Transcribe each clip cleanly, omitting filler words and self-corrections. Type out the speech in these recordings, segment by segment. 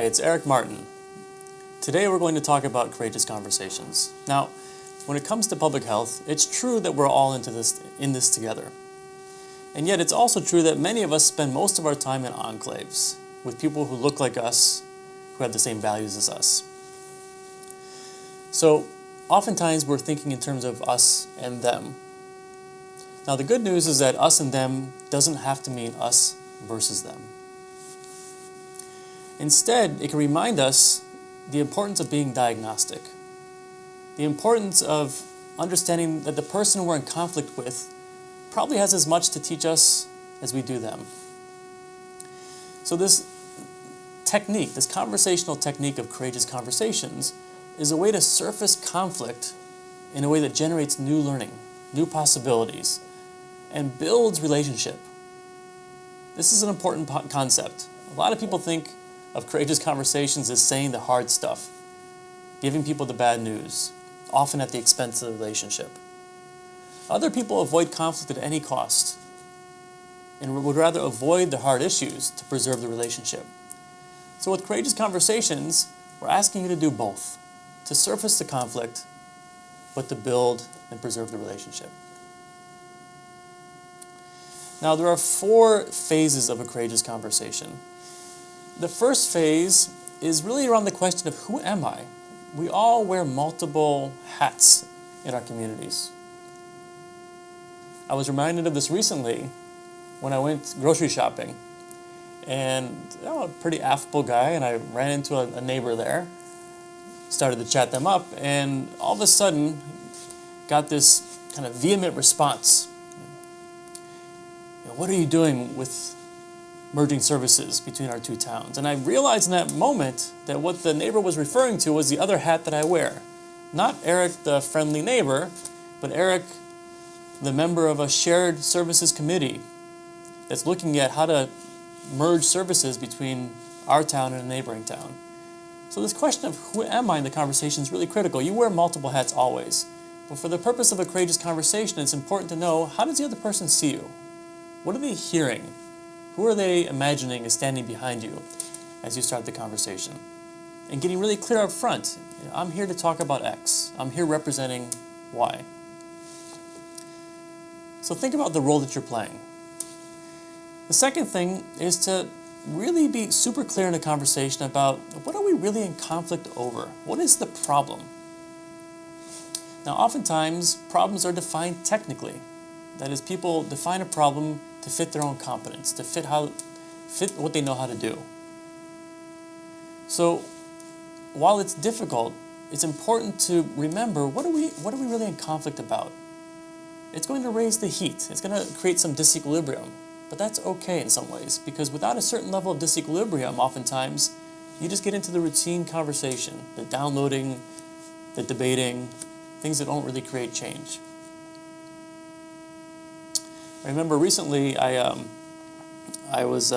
it's Eric Martin. Today we're going to talk about courageous conversations. Now, when it comes to public health, it's true that we're all in this together. And yet it's also true that many of us spend most of our time in enclaves with people who look like us, who have the same values as us. So oftentimes we're thinking in terms of us and them. Now the good news is that us and them doesn't have to mean us versus them. Instead, it can remind us the importance of being diagnostic, the importance of understanding that the person we're in conflict with probably has as much to teach us as we do them. So this technique, this conversational technique of courageous conversations, is a way to surface conflict in a way that generates new learning, new possibilities, and builds relationship. This is an important concept. A lot of people think of courageous conversations as saying the hard stuff, giving people the bad news, often at the expense of the relationship. Other people avoid conflict at any cost and would rather avoid the hard issues to preserve the relationship. So with courageous conversations, we're asking you to do both, to surface the conflict, but to build and preserve the relationship. Now, there are 4 phases of a courageous conversation. The first phase is really around the question of who am I? We all wear multiple hats in our communities. I was reminded of this recently when I went grocery shopping. And I'm a pretty affable guy, and I ran into a neighbor there, started to chat them up, and all of a sudden got this kind of vehement response. What are you doing with merging services between our 2 towns? And I realized in that moment that what the neighbor was referring to was the other hat that I wear. Not Eric, the friendly neighbor, but Eric, the member of a shared services committee that's looking at how to merge services between our town and a neighboring town. So this question of who am I in the conversation is really critical. You wear multiple hats always. But for the purpose of a courageous conversation, it's important to know, how does the other person see you? What are they hearing? Who are they imagining is standing behind you as you start the conversation? And getting really clear up front. I'm here to talk about X. I'm here representing Y. So think about the role that you're playing. The second thing is to really be super clear in a conversation about what are we really in conflict over? What is the problem? Now, oftentimes, problems are defined technically. That is, people define a problem to fit their own competence, to fit what they know how to do. So, while it's difficult, it's important to remember, what are we really in conflict about? It's going to raise the heat. It's going to create some disequilibrium. But that's okay in some ways, because without a certain level of disequilibrium, oftentimes, you just get into the routine conversation, the downloading, the debating, things that don't really create change. I remember recently it was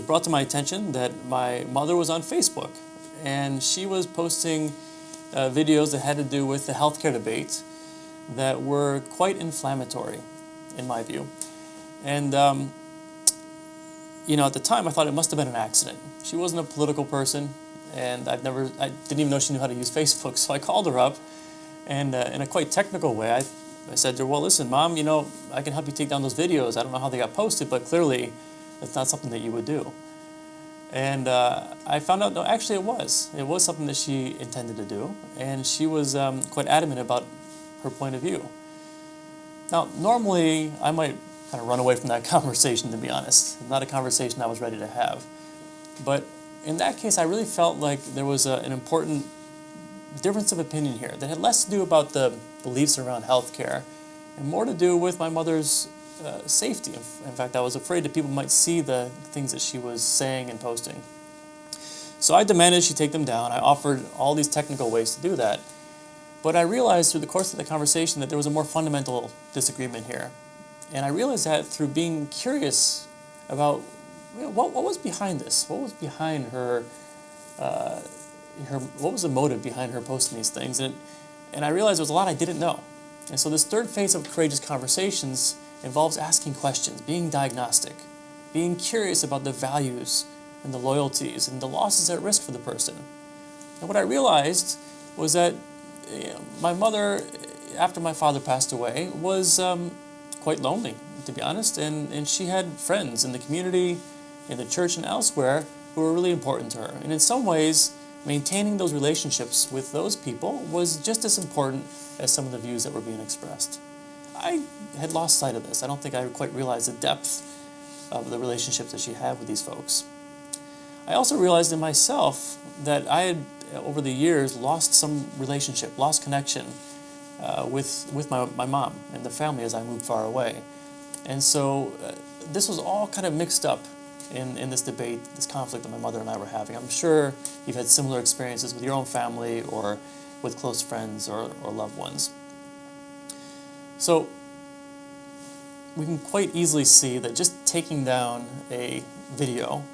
brought to my attention that my mother was on Facebook, and she was posting videos that had to do with the healthcare debate that were quite inflammatory, in my view. And, at the time I thought it must have been an accident. She wasn't a political person, and I didn't even know she knew how to use Facebook, so I called her up, and in a quite technical way, I said to her, well, listen, Mom, I can help you take down those videos. I don't know how they got posted, but clearly it's not something that you would do. And I found out, no, actually it was. It was something that she intended to do, and she was quite adamant about her point of view. Now, normally I might kind of run away from that conversation, to be honest. Not a conversation I was ready to have. But in that case, I really felt like there was an important difference of opinion here that had less to do about the beliefs around healthcare and more to do with my mother's safety. In fact, I was afraid that people might see the things that she was saying and posting. So I demanded she take them down. I offered all these technical ways to do that. But I realized through the course of the conversation that there was a more fundamental disagreement here. And I realized that through being curious about what was behind this? What was behind her, what was the motive behind her posting these things? And I realized there was a lot I didn't know. And so this third phase of courageous conversations involves asking questions, being diagnostic, being curious about the values and the loyalties and the losses at risk for the person. And what I realized was that my mother, after my father passed away, was quite lonely, to be honest, and she had friends in the community, in the church, and elsewhere who were really important to her. And in some ways, maintaining those relationships with those people was just as important as some of the views that were being expressed. I had lost sight of this. I don't think I quite realized the depth of the relationships that she had with these folks. I also realized in myself that I had, over the years, lost some relationship, lost connection with my mom and the family as I moved far away. And so this was all kind of mixed up in this debate, this conflict that my mother and I were having. I'm sure you've had similar experiences with your own family or with close friends or loved ones. So we can quite easily see that just taking down a video,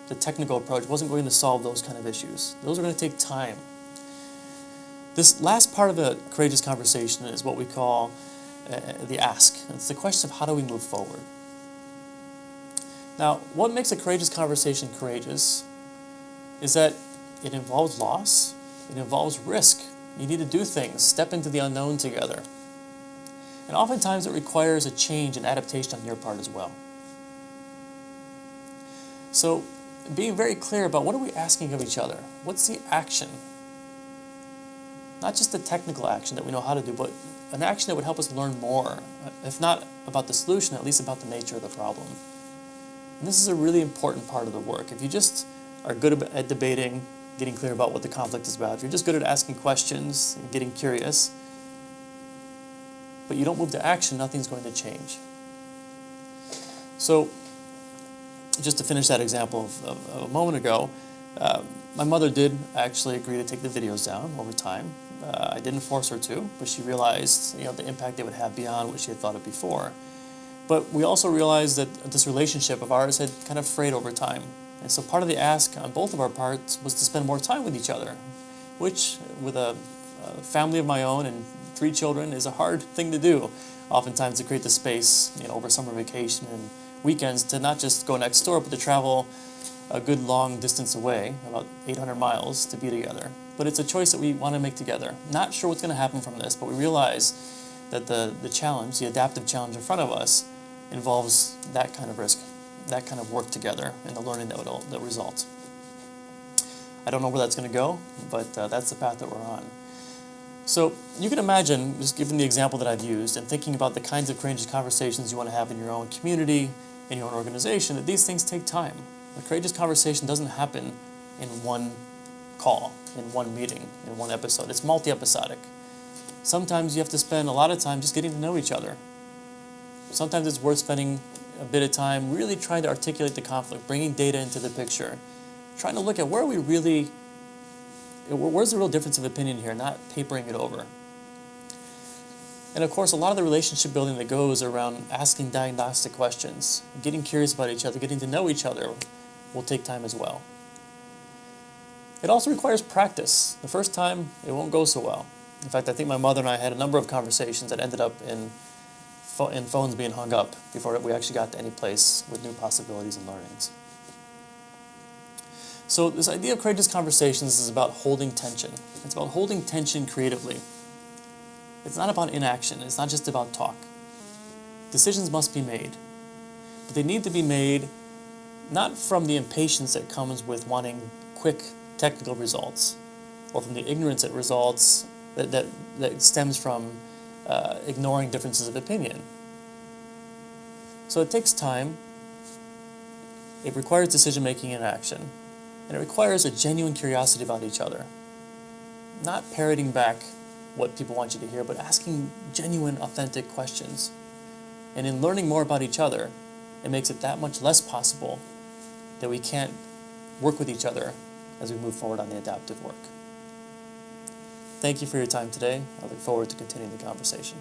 the technical approach, wasn't going to solve those kind of issues. Those are going to take time. This last part of the courageous conversation is what we call the ask. It's the question of how do we move forward. Now, what makes a courageous conversation courageous is that it involves loss, it involves risk. You need to do things, step into the unknown together. And oftentimes it requires a change and adaptation on your part as well. So, being very clear about what are we asking of each other? What's the action? Not just the technical action that we know how to do, but an action that would help us learn more, if not about the solution, at least about the nature of the problem. And this is a really important part of the work. If you just are good at debating, getting clear about what the conflict is about, if you're just good at asking questions and getting curious, but you don't move to action, nothing's going to change. So, just to finish that example of a moment ago, my mother did actually agree to take the videos down over time. I didn't force her to, but she realized the impact they would have beyond what she had thought of before. But we also realized that this relationship of ours had kind of frayed over time. And so part of the ask on both of our parts was to spend more time with each other, which with a family of my own and 3 children is a hard thing to do. Oftentimes to create the space over summer vacation and weekends to not just go next door, but to travel a good long distance away, about 800 miles, to be together. But it's a choice that we want to make together. Not sure what's going to happen from this, but we realize that the challenge, the adaptive challenge in front of us, involves that kind of risk, that kind of work together, and the learning that results. I don't know where that's going to go, but that's the path that we're on. So you can imagine, just given the example that I've used, and thinking about the kinds of courageous conversations you want to have in your own community, in your own organization, that these things take time. A courageous conversation doesn't happen in one call, in one meeting, in one episode. It's multi-episodic. Sometimes you have to spend a lot of time just getting to know each other. Sometimes it's worth spending a bit of time really trying to articulate the conflict, bringing data into the picture, trying to look at where's the real difference of opinion here, not papering it over. And of course, a lot of the relationship building that goes around asking diagnostic questions, getting curious about each other, getting to know each other, will take time as well. It also requires practice. The first time, it won't go so well. In fact, I think my mother and I had a number of conversations that ended up in phones being hung up before we actually got to any place with new possibilities and learnings. So this idea of courageous conversations is about holding tension. It's about holding tension creatively. It's not about inaction. It's not just about talk. Decisions must be made. But they need to be made not from the impatience that comes with wanting quick technical results, or from the ignorance that results that stems from ignoring differences of opinion. So it takes time, it requires decision-making and action, and it requires a genuine curiosity about each other. Not parroting back what people want you to hear, but asking genuine, authentic questions. And in learning more about each other, it makes it that much less possible that we can't work with each other as we move forward on the adaptive work. Thank you for your time today. I look forward to continuing the conversation.